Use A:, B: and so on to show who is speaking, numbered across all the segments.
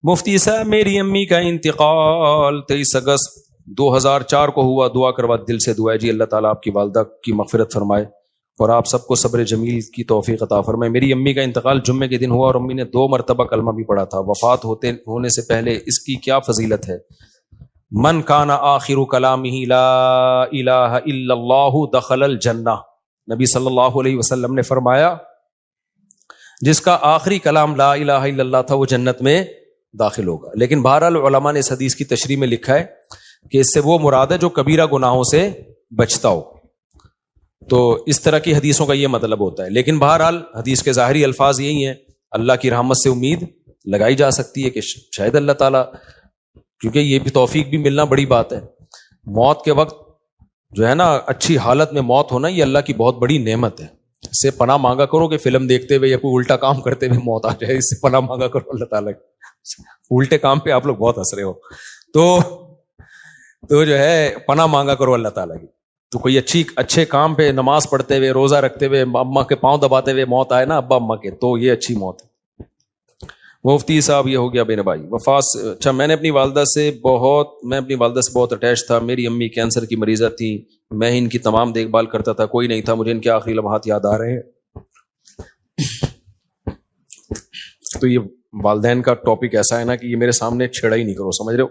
A: مفتی صاحب میری امی کا انتقال 23 اگست 2004 کو ہوا. دعا کروا, دل سے دعا ہے جی, اللہ تعالیٰ آپ کی والدہ کی مغفرت فرمائے اور آپ سب کو صبر جمیل کی توفیق عطا فرمائے. میری امی کا انتقال جمعے کے دن ہوا اور امی نے 2 مرتبہ کلمہ بھی پڑھا تھا. وفات ہونے سے پہلے اس کی کیا فضیلت ہے؟ من کان آخر کلامہ لا الہ الا اللہ دخل الجنہ. نبی صلی اللہ علیہ وسلم نے فرمایا جس کا آخری کلام لا الہ الا اللہ تھا وہ جنت میں داخل ہوگا. لیکن بہرحال علماء نے اس حدیث کی تشریح میں لکھا ہے کہ اس سے وہ مراد ہے جو کبیرہ گناہوں سے بچتا ہو. تو اس طرح کی حدیثوں کا یہ مطلب ہوتا ہے. لیکن بہرحال حدیث کے ظاہری الفاظ یہی ہیں, اللہ کی رحمت سے امید لگائی جا سکتی ہے کہ شاید اللہ تعالیٰ, کیونکہ یہ بھی توفیق بھی ملنا بڑی بات ہے. موت کے وقت جو ہے نا اچھی حالت میں موت ہونا یہ اللہ کی بہت بڑی نعمت ہے. اس سے پناہ مانگا کرو کہ فلم دیکھتے ہوئے یا کوئی الٹا کام کرتے ہوئے موت آ جائے, اس سے پناہ مانگا کرو اللہ تعالیٰ. الٹے کام پہ آپ لوگ بہت ہنس رہے ہو, تو جو ہے پناہ مانگا کرو اللہ تعالیٰ کی. تو کوئی اچھے کام پہ نماز پڑھتے ہوئے, روزہ رکھتے ہوئے, اماں کے پاؤں دباتے ہوئے موت آئے نا, ابا اماں کے, تو یہ اچھی موت ہے. مفتی صاحب یہ ہو گیا میرے بھائی وفات. اچھا, میں اپنی والدہ سے بہت اٹیچ تھا. میری امی کینسر کی مریضہ تھی, میں ان کی تمام دیکھ بھال کرتا تھا, کوئی نہیں تھا. مجھے ان کے آخری لمحات یاد آ رہے ہیں. تو یہ والدین کا ٹاپک ایسا ہے نا کہ یہ میرے سامنے چھیڑا ہی نہیں کرو, سمجھ رہے ہو.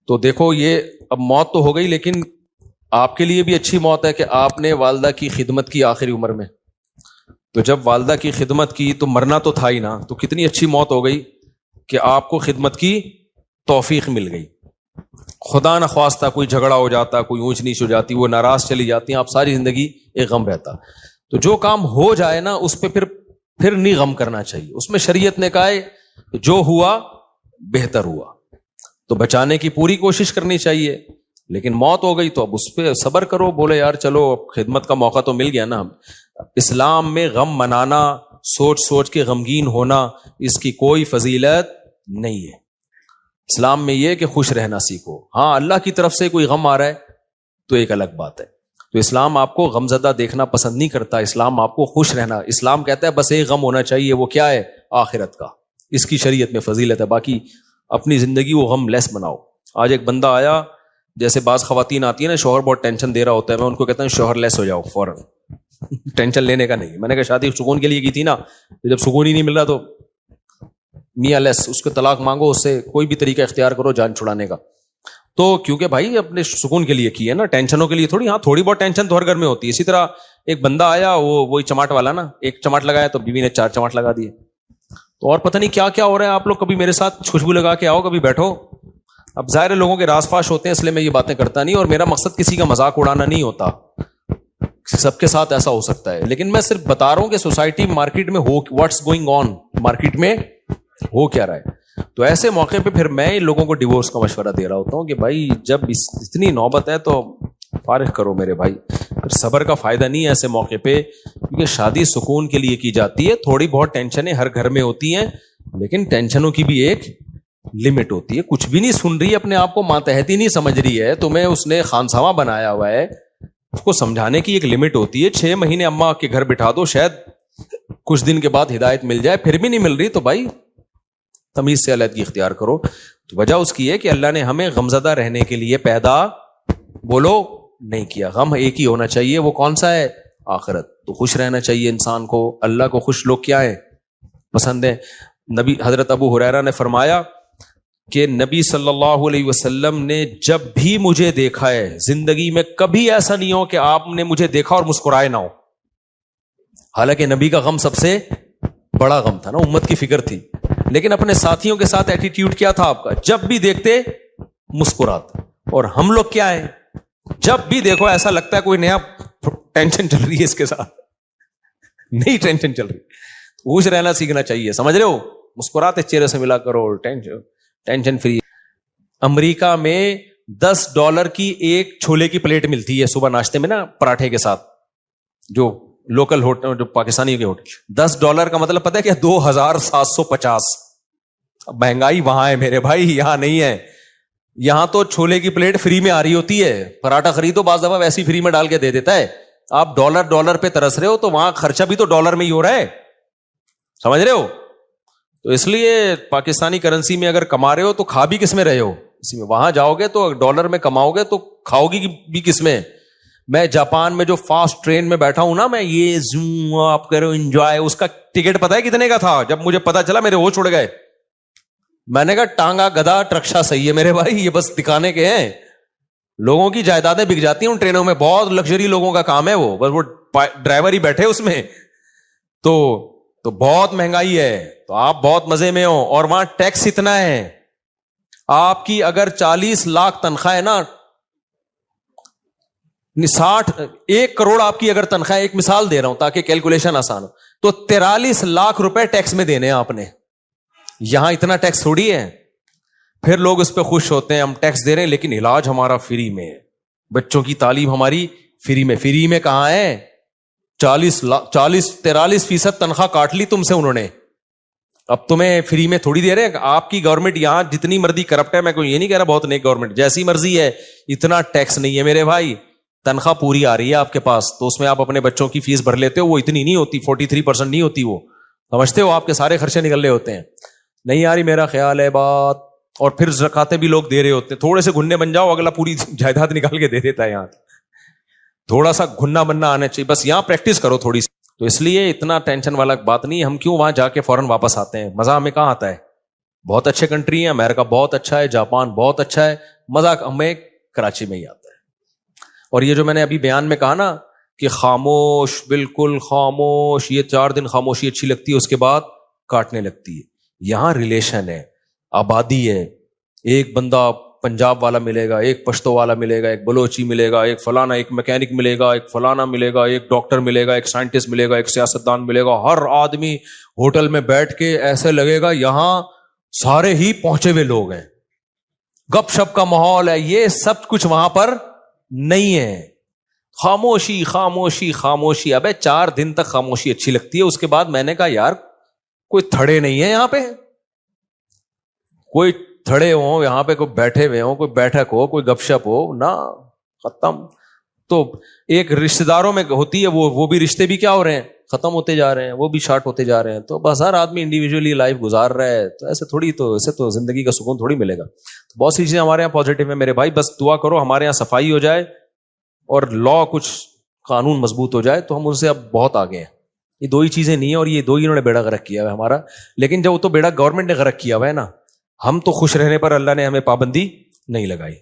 A: تو دیکھو یہ اب موت تو ہو گئی, لیکن آپ کے لیے بھی اچھی موت ہے کہ آپ نے والدہ کی خدمت کی آخری عمر میں. تو جب والدہ کی خدمت کی تو مرنا تو تھا ہی نا, تو کتنی اچھی موت ہو گئی کہ آپ کو خدمت کی توفیق مل گئی. خدا نہ خواستہ کوئی جھگڑا ہو جاتا, کوئی اونچ نیچ ہو جاتی, وہ ناراض چلی جاتی ہیں, آپ ساری زندگی ایک غم رہتا. تو جو کام ہو جائے نا اس پہ پھر نہیں غم کرنا چاہیے. اس میں شریعت نے کہا ہے جو ہوا بہتر ہوا, تو بچانے کی پوری کوشش کرنی چاہیے. لیکن موت ہو گئی تو اب اس پہ صبر کرو, بولے یار چلو خدمت کا موقع تو مل گیا نا. اسلام میں غم منانا, سوچ کے غمگین ہونا, اس کی کوئی فضیلت نہیں ہے. اسلام میں یہ کہ خوش رہنا سیکھو. ہاں اللہ کی طرف سے کوئی غم آ رہا ہے تو ایک الگ بات ہے. تو اسلام آپ کو غمزدہ دیکھنا پسند نہیں کرتا, اسلام آپ کو خوش رہنا. اسلام کہتا ہے بس ایک غم ہونا چاہیے, وہ کیا ہے؟ آخرت کا. اس کی شریعت میں فضیلت ہے, باقی اپنی زندگی وہ غم لیس بناؤ. آج ایک بندہ آیا, جیسے بعض خواتین آتی ہیں نا, شوہر بہت ٹینشن دے رہا ہوتا ہے, میں ان کو کہتا ہوں شوہر لیس ہو جاؤ فوراً, ٹینشن لینے کا نہیں. میں نے کہا شادی سکون کے لیے کی تھی نا, جب سکون ہی نہیں مل رہا تو میاں لیس, اس کو طلاق مانگو, اس سے کوئی بھی طریقہ اختیار کرو جان چھڑانے کا. تو کیونکہ بھائی اپنے سکون کے لیے کی ہے نا, ٹینشنوں کے لیے تھوڑی. ہاں تھوڑی بہت ٹینشن تو ہر گھر میں ہوتی ہے. اسی طرح ایک بندہ آیا, وہی چماٹ والا نا, ایک چماٹ لگایا تو بیوی نے 4 چماٹ لگا دیے. تو اور پتہ نہیں کیا کیا ہو رہا ہے. آپ لوگ کبھی میرے ساتھ خوشبو لگا کے آؤ, کبھی بیٹھو. اب ظاہر لوگوں کے راز فاش ہوتے ہیں, اس لیے میں یہ باتیں کرتا نہیں, اور میرا مقصد کسی کا مذاق اڑانا نہیں ہوتا. سب کے ساتھ ایسا ہو سکتا ہے, لیکن میں صرف بتا رہا ہوں کہ سوسائٹی مارکیٹ میں ہو, واٹس گوئنگ آن, مارکیٹ میں ہو کیا رہا ہے. تو ایسے موقع پہ پھر میں لوگوں کو ڈیورس کا مشورہ دے رہا ہوتا ہوں کہ بھائی جب اتنی نوبت ہے تو فارغ کرو میرے بھائی. پھر صبر کا فائدہ نہیں ہے ایسے موقع پہ, کیونکہ شادی سکون کے لیے کی جاتی ہے. تھوڑی بہت ٹینشنیں ہر گھر میں ہوتی ہیں, لیکن ٹینشنوں کی بھی ایک لمٹ ہوتی ہے. کچھ بھی نہیں سن رہی, اپنے آپ کو ماتحتی نہیں سمجھ رہی ہے, تمہیں اس نے خانسامہ بنایا ہوا ہے, اس کو سمجھانے کی ایک لمٹ ہوتی ہے. 6 مہینے اماں کے گھر بٹھا دو, شاید کچھ دن کے بعد ہدایت مل جائے, پھر بھی نہیں مل رہی تو بھائی تمیز سے علیحدگی اختیار کرو. تو وجہ اس کی ہے کہ اللہ نے ہمیں غمزدہ رہنے کے لیے پیدا بولو نہیں کیا. غم ایک ہی ہونا چاہیے, وہ کون سا ہے؟ آخرت. تو خوش رہنا چاہیے انسان کو. اللہ کو خوش لوگ کیا ہے؟ پسند ہے. نبی حضرت ابو ہریرہ نے فرمایا کہ نبی صلی اللہ علیہ وسلم نے جب بھی مجھے دیکھا ہے زندگی میں, کبھی ایسا نہیں ہو کہ آپ نے مجھے دیکھا اور مسکرائے نہ ہو. حالانکہ نبی کا غم سب سے بڑا غم تھا نا, امت کی فکر تھی, لیکن اپنے ساتھیوں کے ساتھ ایٹیٹیوڈ کیا تھا آپ کا؟ جب بھی دیکھتے مسکراتے. اور ہم لوگ کیا ہیں, جب بھی دیکھو ایسا لگتا ہے کوئی نیا ٹینشن چل رہی ہے اس کے ساتھ, نئی ٹینشن چل رہی. خوش رہنا سیکھنا چاہیے, سمجھ رہے ہو. مسکراتے چہرے سے ملا کرو, ٹینشن فری. امریکہ میں $10 کی ایک چھولے کی پلیٹ ملتی ہے صبح ناشتے میں نا, پراٹھے کے ساتھ, جو لوکل ہوٹل, جو پاکستانی کے ہوٹل. $10 کا مطلب پتہ ہے کیا؟ 2750. مہنگائی وہاں ہے میرے بھائی, یہاں نہیں ہے. یہاں تو چھولے کی پلیٹ فری میں آ رہی ہوتی ہے, پراٹھا خریدو بعض دفعہ ویسی فری میں ڈال کے دے دیتا ہے. آپ ڈالر پہ ترس رہے ہو, تو وہاں خرچہ بھی تو ڈالر میں ہی ہو رہا ہے, سمجھ رہے ہو. تو اس لیے پاکستانی کرنسی میں اگر کما رہے ہو تو کھا بھی کس میں رہے ہو اسی میں. وہاں جاؤ گے تو ڈالر میں کماؤ گے تو کھاؤ گی بھی کس میں. میں جاپان میں جو فاسٹ ٹرین میں بیٹھا ہوں نا, میں یہ زوم آپ کرو انجوائے, اس کا ٹکٹ پتا ہے کتنے کا تھا؟ جب مجھے پتا چلا میرے ہوش اڑ گئے. میں نے کہا ٹانگا گدھا ٹرکشا صحیح ہے میرے بھائی, یہ بس دکھانے کے ہیں. لوگوں کی جائیدادیں بک جاتی ہیں ان ٹرینوں میں, بہت لگژری لوگوں کا کام ہے وہ, بس وہ ڈرائیور ہی بیٹھے اس میں. تو بہت مہنگائی ہے, تو آپ بہت مزے میں ہو. اور وہاں ٹیکس اتنا ہے, آپ کی اگر 40 لاکھ تنخواہ ہے نا, 1 کروڑ آپ کی اگر تنخواہ, ایک مثال دے رہا ہوں تاکہ کیلکولیشن آسان ہو, تو 43 لاکھ روپے ٹیکس میں دینے ہیں آپ نے. یہاں اتنا ٹیکس تھوڑی ہے. پھر لوگ اس پہ خوش ہوتے ہیں ہم ٹیکس دے رہے ہیں لیکن علاج ہمارا فری میں ہے, بچوں کی تعلیم ہماری فری میں. فری میں کہاں ہے؟ 43% تنخواہ کاٹ لی تم سے انہوں نے, اب تمہیں فری میں تھوڑی دے رہے ہیں. آپ کی گورنمنٹ یہاں جتنی مرضی کرپٹ ہے, میں کوئی یہ نہیں کہہ رہا بہت نیک گورنمنٹ, جیسی مرضی ہے, اتنا ٹیکس نہیں ہے میرے بھائی. تنخواہ پوری آ رہی ہے آپ کے پاس تو اس میں آپ اپنے بچوں کی فیس بھر لیتے ہو, وہ اتنی نہیں ہوتی, 43% نہیں ہوتی, وہ سمجھتے ہو آپ کے سارے خرچے نکل رہے ہوتے ہیں. نہیں آ رہی میرا خیال ہے بات. اور پھر زکاتیں بھی لوگ دے رہے ہوتے ہیں, تھوڑے سے گھننے بن جاؤ اگلا پوری جائیداد نکال کے دے دیتا ہے. یہاں تھوڑا سا گھننا بننا آنا چاہیے, بس یہاں پریکٹس کرو تھوڑی سی. تو اس لیے اتنا ٹینشن والا بات نہیں. ہم کیوں وہاں جا کے فوراً واپس آتے ہیں؟ مزہ ہمیں کہاں آتا ہے؟ بہت اچھے کنٹری ہیں, امریکہ بہت اچھا ہے, جاپان بہت اچھا ہے, مزہ ہمیں کراچی میں ہی آتا ہے. اور یہ جو میں نے ابھی بیان میں کہا نا کہ خاموش, بالکل خاموش, یہ 4 دن خاموشی اچھی لگتی ہے, اس کے بعد کاٹنے لگتی ہے. یہاں ریلیشن ہے, آبادی ہے, ایک بندہ پنجاب والا ملے گا, ایک پشتو والا ملے گا, ایک بلوچی ملے گا, ایک فلانا, ایک میکینک ملے گا, ایک فلانا ملے گا, ایک ڈاکٹر ملے گا, ایک سائنٹسٹ ملے گا, ایک سیاستدان ملے گا. ہر آدمی ہوٹل میں بیٹھ کے ایسے لگے گا یہاں سارے ہی پہنچے ہوئے لوگ ہیں, گپ شپ کا ماحول ہے. یہ سب کچھ وہاں پر نہیں ہے. خاموشی خاموشی خاموشی. ابے 4 دن تک خاموشی اچھی لگتی ہے, اس کے بعد میں نے کہا یار کوئی تھڑے نہیں ہے یہاں پہ, کوئی تھڑے ہوں یہاں پہ, کوئی بیٹھے ہوئے ہوں, کوئی بیٹھک ہو, کوئی گپ شپ ہو نا, ختم. تو ایک رشتہ داروں میں ہوتی ہے وہ بھی رشتے بھی کیا ہو رہے ہیں, ختم ہوتے جا رہے ہیں, وہ بھی شارٹ ہوتے جا رہے ہیں. تو بس ہر آدمی انڈیویجولی لائف گزار رہا ہے, تو ایسے تھوڑی, تو ایسے تو زندگی کا سکون تھوڑی ملے گا. تو بہت سی چیزیں ہمارے یہاں پازیٹیو ہیں میرے بھائی. بس دعا کرو ہمارے یہاں صفائی ہو جائے اور لا کچھ قانون مضبوط ہو جائے, تو ہم ان سے اب بہت آگے ہیں. یہ 2 ہی چیزیں نہیں ہیں, اور یہ 2 ہی انہوں نے بیڑا غرق کیا ہوا ہے ہمارا. لیکن جب وہ تو بیڑا گورنمنٹ نے غرق کیا ہوا ہے نا, ہم تو خوش رہنے پر اللہ نے ہمیں پابندی نہیں لگائی.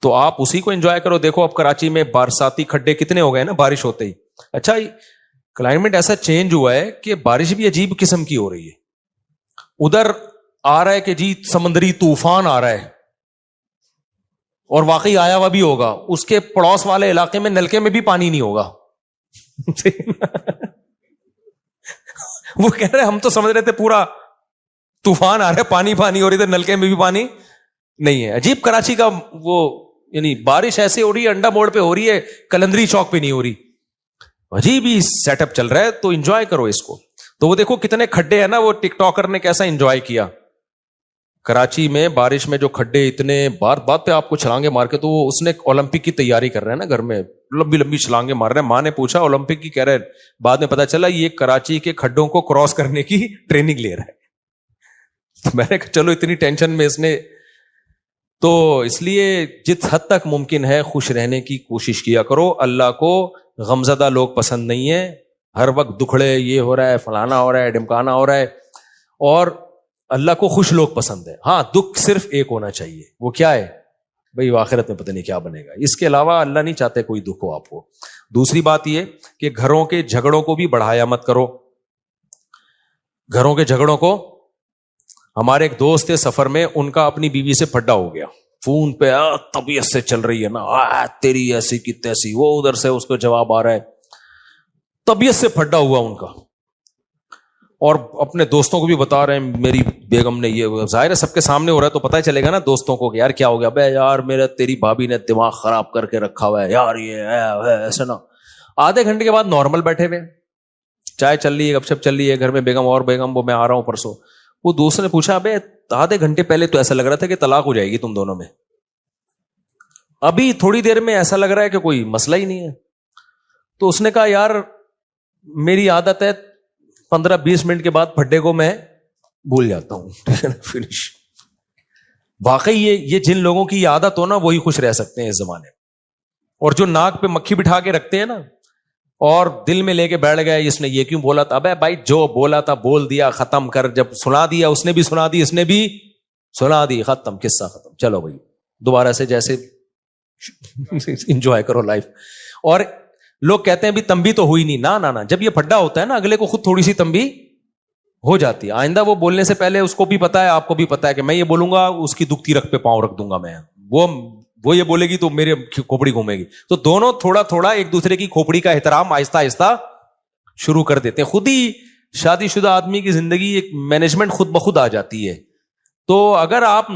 A: تو آپ اسی کو انجوائے کرو. دیکھو اب کراچی میں برساتی کھڈے کتنے ہو گئے نا بارش ہوتے ہی. اچھا کلائمیٹ ایسا چینج ہوا ہے کہ بارش بھی عجیب قسم کی ہو رہی ہے. ادھر آ رہا ہے کہ جی سمندری طوفان آ رہا ہے, اور واقعی آیا ہوا بھی ہوگا. اس کے پڑوس والے علاقے میں نلکے میں بھی پانی نہیں ہوگا. وہ کہہ رہے ہم تو سمجھ رہے تھے پورا طوفان آ رہا ہے, پانی پانی ہو رہی تھی, نلکے میں بھی پانی نہیں ہے. عجیب کراچی کا وہ, یعنی بارش ایسے ہو رہی ہے, انڈا موڑ پہ ہو رہی ہے, کلندری چوک پہ نہیں ہو رہی. عجیب ہی سیٹ اپ چل رہا ہے. تو انجوائے کرو اس کو. تو وہ دیکھو کتنے کھڈے ہیں نا, وہ ٹک ٹاکر نے کیسا انجوائے کیا کراچی میں بارش میں. جو کھڈے اتنے بات پہ آپ کو چھلانگے مار کے, تو وہ اس نے اولمپک کی تیاری کر رہے ہیں نا گھر میں, لمبی لمبی چھلانگے مار رہے ہیں. ماں نے پوچھا اولمپک کی, کہہ رہے بعد میں پتا چلا یہ کراچی کے کھڈوں کو کراس کرنے کی ٹریننگ لے رہا ہے. میں نے کہا چلو اتنی ٹینشن میں اس نے. تو اس لیے جت حد تک ممکن ہے خوش رہنے کی کوشش کیا کرو. اللہ کو غمزدہ لوگ پسند نہیں ہے, ہر وقت دکھڑے, یہ ہو رہا ہے, فلانا ہو رہا ہے, ڈمکانا ہو رہا ہے. اور اللہ کو خوش لوگ پسند ہے. ہاں دکھ صرف ایک ہونا چاہیے, وہ کیا ہے بھئی آخرت میں پتہ نہیں کیا بنے گا. اس کے علاوہ اللہ نہیں چاہتے کوئی دکھ ہو آپ کو. دوسری بات یہ کہ گھروں کے جھگڑوں کو بھی بڑھایا مت کرو. گھروں کے جھگڑوں کو, ہمارے ایک دوست تھے سفر میں, ان کا اپنی بیوی سے پھڈا ہو گیا فون پہ, طبیعت سے چل رہی ہے نا, تیری ایسی کی تیسی. وہ ادھر سے اس کو جواب آ رہا ہے, طبیعت سے پھڈا ہوا ان کا. اور اپنے دوستوں کو بھی بتا رہے ہیں میری بیگم نے یہ. ظاہر ہے سب کے سامنے ہو رہا ہے تو پتہ چلے گا نا دوستوں کو کہ یار کیا ہو گیا. بے یار میرا تیری بھابھی نے دماغ خراب کر کے رکھا ہوا ہے یار, یہ ایسے نا. آدھے گھنٹے کے بعد نارمل بیٹھے ہوئے, چائے چل رہی ہے, گپ شپ چل رہی ہے گھر میں, بیگم اور بیگم, وہ میں آ رہا ہوں پرسوں. وہ دوست نے پوچھا ابے آدھے گھنٹے پہلے تو ایسا لگ رہا تھا کہ طلاق ہو جائے گی تم دونوں میں, ابھی تھوڑی دیر میں ایسا لگ رہا ہے کہ کوئی مسئلہ ہی نہیں ہے. تو اس نے کہا یار میری عادت ہے 15-20 منٹ کے بعد پھڈے کو میں بھول جاتا ہوں, ٹھیک ہے نا, فنش. واقعی یہ جن لوگوں کی عادت ہو نا وہی خوش رہ سکتے ہیں اس زمانے میں. اور جو ناک پہ مکھی بٹھا کے رکھتے ہیں نا اور دل میں لے کے بیٹھ گئے اس نے یہ کیوں بولا تھا, ابے بھائی جو بولا تھا بول دیا, ختم کر. جب سنا دیا اس نے بھی سنا دی, اس نے بھی سنا دی, ختم, قصہ ختم. چلو بھائی دوبارہ سے جیسے انجوائے کرو لائف. اور لوگ کہتے ہیں بھی تنبیہ تو ہوئی نہیں. نہ جب یہ پھڈا ہوتا ہے نا اگلے کو خود تھوڑی سی تنبیہ ہو جاتی ہے. آئندہ وہ بولنے سے پہلے اس کو بھی پتا ہے, آپ کو بھی پتا ہے کہ میں یہ بولوں گا اس کی دکھتی رکھ پہ پاؤں رکھ دوں گا میں, وہ یہ بولے گی تو میرے کھوپڑی گھومے گی. تو دونوں تھوڑا تھوڑا ایک دوسرے کی کھوپڑی کا احترام آہستہ آہستہ شروع کر دیتے ہیں. خود ہی شادی شدہ آدمی کی زندگی ایک مینجمنٹ خود بخود آ جاتی ہے. تو اگر آپ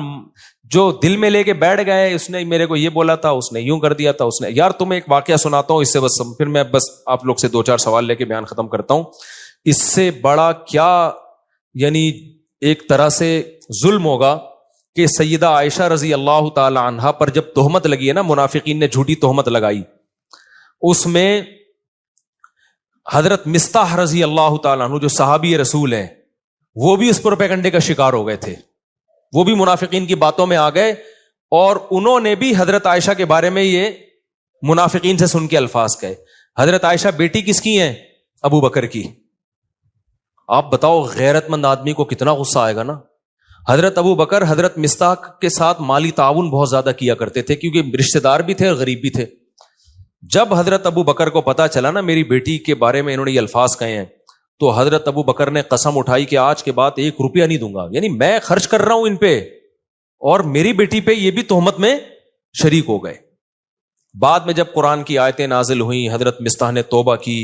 A: جو دل میں لے کے بیٹھ گئے, اس نے میرے کو یہ بولا تھا, اس نے یوں کر دیا تھا, اس نے, یار تمہیں ایک واقعہ سناتا ہوں اس سے بس پھر میں بس آپ لوگ سے 2-4 سوال لے کے بیان ختم کرتا ہوں. اس سے بڑا کیا یعنی ایک طرح سے ظلم ہوگا کہ سیدہ عائشہ رضی اللہ تعالی عنہا پر جب تہمت لگی ہے نا, منافقین نے جھوٹی تہمت لگائی, اس میں حضرت مستح رضی اللہ تعالی عنہ جو صحابی رسول ہیں وہ بھی اس پروپیگنڈے کا شکار ہو گئے تھے. وہ بھی منافقین کی باتوں میں آ گئے اور انہوں نے بھی حضرت عائشہ کے بارے میں یہ منافقین سے سن کے الفاظ کہے. حضرت عائشہ بیٹی کس کی ہیں؟ ابو بکر کی. آپ بتاؤ غیرت مند آدمی کو کتنا غصہ آئے گا نا. حضرت ابو بکر حضرت مستح کے ساتھ مالی تعاون بہت زیادہ کیا کرتے تھے کیونکہ رشتہ دار بھی تھے اور غریب بھی تھے. جب حضرت ابو بکر کو پتا چلا نا میری بیٹی کے بارے میں انہوں نے یہ الفاظ کہے ہیں, تو حضرت ابو بکر نے قسم اٹھائی کہ آج کے بعد 1 روپیہ نہیں دوں گا. یعنی میں خرچ کر رہا ہوں ان پہ اور میری بیٹی پہ یہ بھی تہمت میں شریک ہو گئے. بعد میں جب قرآن کی آیتیں نازل ہوئیں, حضرت مستح نے توبہ کی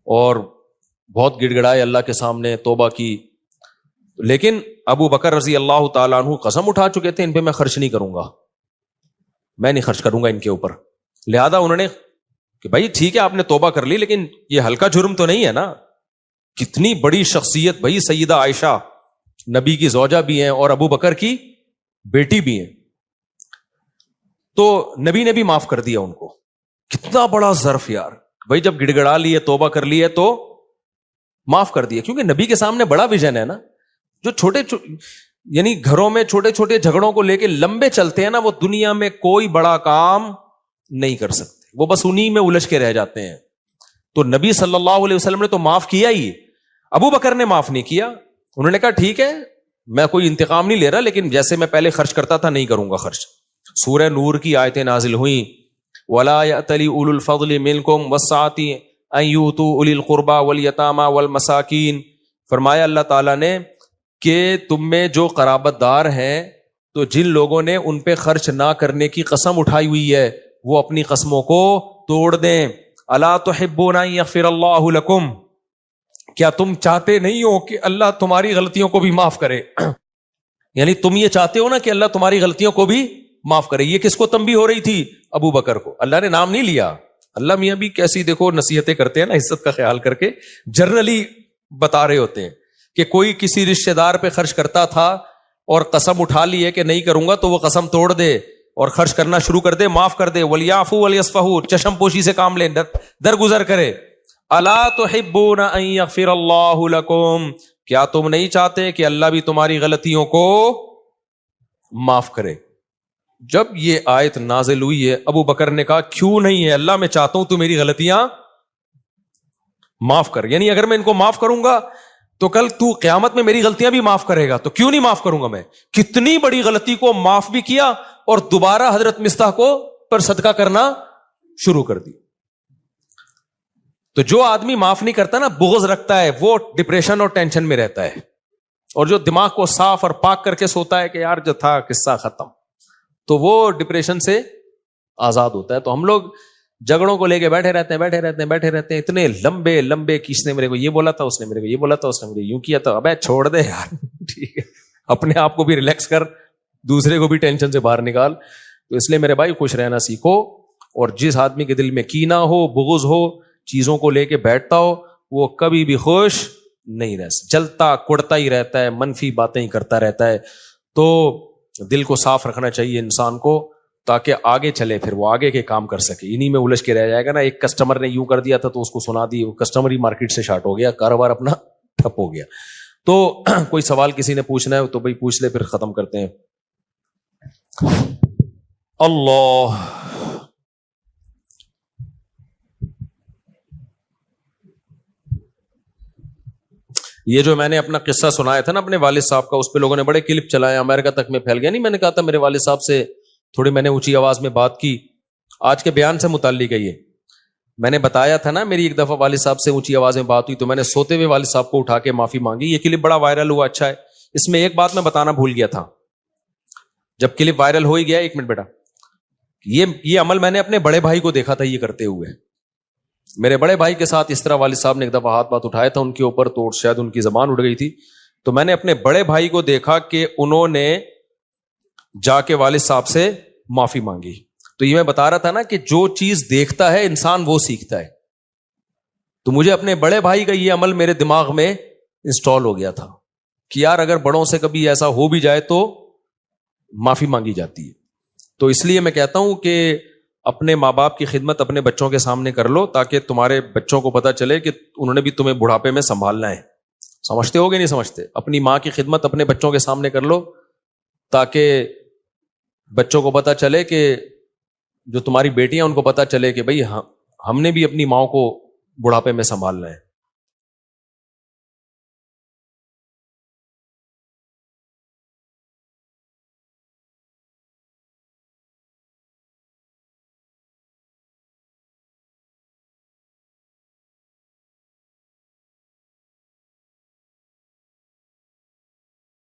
A: اور بہت گڑ گڑائے اللہ کے سامنے, توبہ کی. لیکن ابو بکر رضی اللہ تعالیٰ عنہ قسم اٹھا چکے تھے ان پہ میں خرچ نہیں کروں گا, میں نہیں خرچ کروں گا ان کے اوپر. لہذا انہوں نے کہ بھائی ٹھیک ہے آپ نے توبہ کر لی لیکن یہ ہلکا جرم تو نہیں ہے نا. کتنی بڑی شخصیت بھائی, سیدہ عائشہ نبی کی زوجہ بھی ہیں اور ابو بکر کی بیٹی بھی ہیں. تو نبی نے بھی معاف کر دیا ان کو. کتنا بڑا ظرف یار بھائی, جب گڑ گڑا لی ہے, توبہ کر لی ہے تو معاف کر دیا. کیونکہ نبی کے سامنے بڑا ویژن ہے نا. جو چھوٹے یعنی گھروں میں چھوٹے چھوٹے جھگڑوں کو لے کے لمبے چلتے ہیں نا, وہ دنیا میں کوئی بڑا کام نہیں کر سکتے, وہ بس انہی میں الجھ کے رہ جاتے ہیں. تو نبی صلی اللہ علیہ وسلم نے تو معاف کیا ہی, ابو بکر نے معاف نہیں کیا. انہوں نے کہا ٹھیک ہے میں کوئی انتقام نہیں لے رہا لیکن جیسے میں پہلے خرچ کرتا تھا نہیں کروں گا خرچ. سورہ نور کی آیتیں نازل ہوئیں, وَلَا يَأْتَلِ أُولُو الْفَضْلِ مِنْكُمْ وَالسَّعَةِ أَنْ يُؤْتُوا أُولِي الْقُرْبَى وَالْيَتَامَى وَالْمَسَاكِينَ. فرمایا اللہ تعالیٰ نے کہ تم میں جو قرابت دار ہیں تو جن لوگوں نے ان پہ خرچ نہ کرنے کی قسم اٹھائی ہوئی ہے وہ اپنی قسموں کو توڑ دیں. الا تحبون ان یغفر اللہ لکم, کیا تم چاہتے نہیں ہو کہ اللہ تمہاری غلطیوں کو بھی معاف کرے؟ یعنی تم یہ چاہتے ہو نا کہ اللہ تمہاری غلطیوں کو بھی معاف کرے. یہ کس کو تنبیہ ہو رہی تھی؟ ابو بکر کو. اللہ نے نام نہیں لیا. اللہ میاں بھی کیسی دیکھو نصیحتیں کرتے ہیں نا, عزت کا خیال کر کے جنرلی بتا رہے ہوتے ہیں کہ کوئی کسی رشتہ دار پہ خرچ کرتا تھا اور قسم اٹھا لی ہے کہ نہیں کروں گا, تو وہ قسم توڑ دے اور خرچ کرنا شروع کر دے, معاف کر دے. وَلْيَعْفُوا وَلْيَصْفَحُوا, چشم پوشی سے کام لیں, درگزر کرے. اَلَا تُحِبُّونَ أَن يَغْفِرَ اللَّهُ لَكُمْ, کیا تم نہیں چاہتے کہ اللہ بھی تمہاری غلطیوں کو معاف کرے؟ جب یہ آیت نازل ہوئی ہے ابو بکر نے کہا کیوں نہیں ہے اللہ, میں چاہتا ہوں تو میری غلطیاں معاف کر. یعنی اگر میں ان کو معاف کروں گا تو کل تو قیامت میں میری غلطیاں بھی معاف کرے گا, تو کیوں نہیں معاف کروں گا میں. کتنی بڑی غلطی کو معاف بھی کیا اور دوبارہ حضرت مستح کو پر صدقہ کرنا شروع کر دی. تو جو آدمی معاف نہیں کرتا نا, بغض رکھتا ہے, وہ ڈپریشن اور ٹینشن میں رہتا ہے. اور جو دماغ کو صاف اور پاک کر کے سوتا ہے کہ یار جو تھا قصہ ختم, تو وہ ڈپریشن سے آزاد ہوتا ہے. تو ہم لوگ جھگڑوں کو لے کے بیٹھے رہتے ہیں اتنے لمبے لمبے کہ اس نے میرے کو یہ بولا تھا, اس نے میرے کو یہ بولا تھا, اس نے مجھے یوں کیا تھا. ابے چھوڑ دے یار, ٹھیک ہے, اپنے آپ کو بھی ریلیکس کر, دوسرے کو بھی ٹینشن سے باہر نکال. تو اس لیے میرے بھائی خوش رہنا سیکھو, اور جس آدمی کے دل میں کینہ ہو, بغض ہو, چیزوں کو لے کے بیٹھتا ہو, وہ کبھی بھی خوش نہیں رہ سکتا, جلتا کڑتا ہی رہتا ہے, منفی باتیں ہی کرتا رہتا ہے. تو دل کو صاف رکھنا چاہیے انسان کو تاکہ آگے چلے, پھر وہ آگے کے کام کر سکے. انہی میں الجھ کے رہ جائے گا نا. ایک کسٹمر نے یوں کر دیا تھا تو اس کو سنا دی, وہ کسٹمر ہی مارکیٹ سے شارٹ ہو گیا, کاروبار اپنا ٹھپ ہو گیا. تو کوئی سوال کسی نے پوچھنا ہے تو بھائی پوچھ لے، پھر ختم کرتے ہیں. اللہ، یہ جو میں نے اپنا قصہ سنایا تھا نا اپنے والد صاحب کا، اس پہ لوگوں نے بڑے کلپ چلائے، امریکہ تک میں پھیل گیا. نہیں، میں نے کہا تھا میرے والد صاحب سے تھوڑی میں نے اونچی آواز میں بات کی. آج کے بیان سے متعلق ہے یہ. میں نے بتایا تھا نا میری ایک دفعہ والد صاحب سے اونچی آواز میں بات ہوئی تو میں نے سوتے ہوئے والد صاحب کو اٹھا کے معافی مانگی. یہ کلپ بڑا وائرل ہوا، اچھا ہے. اس میں ایک بات میں بتانا بھول گیا تھا جب کلپ وائرل ہو ہی گیا. ایک منٹ بیٹا، یہ عمل میں نے اپنے بڑے بھائی کو دیکھا تھا یہ کرتے ہوئے. میرے بڑے بھائی کے ساتھ اس طرح والد صاحب نے ایک دفعہ ہاتھ اٹھایا تھا ان کے اوپر، تو شاید ان کی زبان اڑ گئی تھی. تو میں نے اپنے بڑے بھائی کو دیکھا کہ انہوں نے جا کے والد صاحب سے معافی مانگی. تو یہ میں بتا رہا تھا نا کہ جو چیز دیکھتا ہے انسان وہ سیکھتا ہے. تو مجھے اپنے بڑے بھائی کا یہ عمل میرے دماغ میں انسٹال ہو گیا تھا کہ یار اگر بڑوں سے کبھی ایسا ہو بھی جائے تو معافی مانگی جاتی ہے. تو اس لیے میں کہتا ہوں کہ اپنے ماں باپ کی خدمت اپنے بچوں کے سامنے کر لو تاکہ تمہارے بچوں کو پتا چلے کہ انہوں نے بھی تمہیں بڑھاپے میں سنبھالنا ہے. سمجھتے ہو گے نہیں سمجھتے؟ اپنی ماں کی خدمت اپنے بچوں کے سامنے کر لو تاکہ بچوں کو پتا چلے کہ جو تمہاری بیٹیاں ان کو پتا چلے کہ بھائی ہم نے بھی اپنی ماں کو بڑھاپے میں سنبھالنا ہے.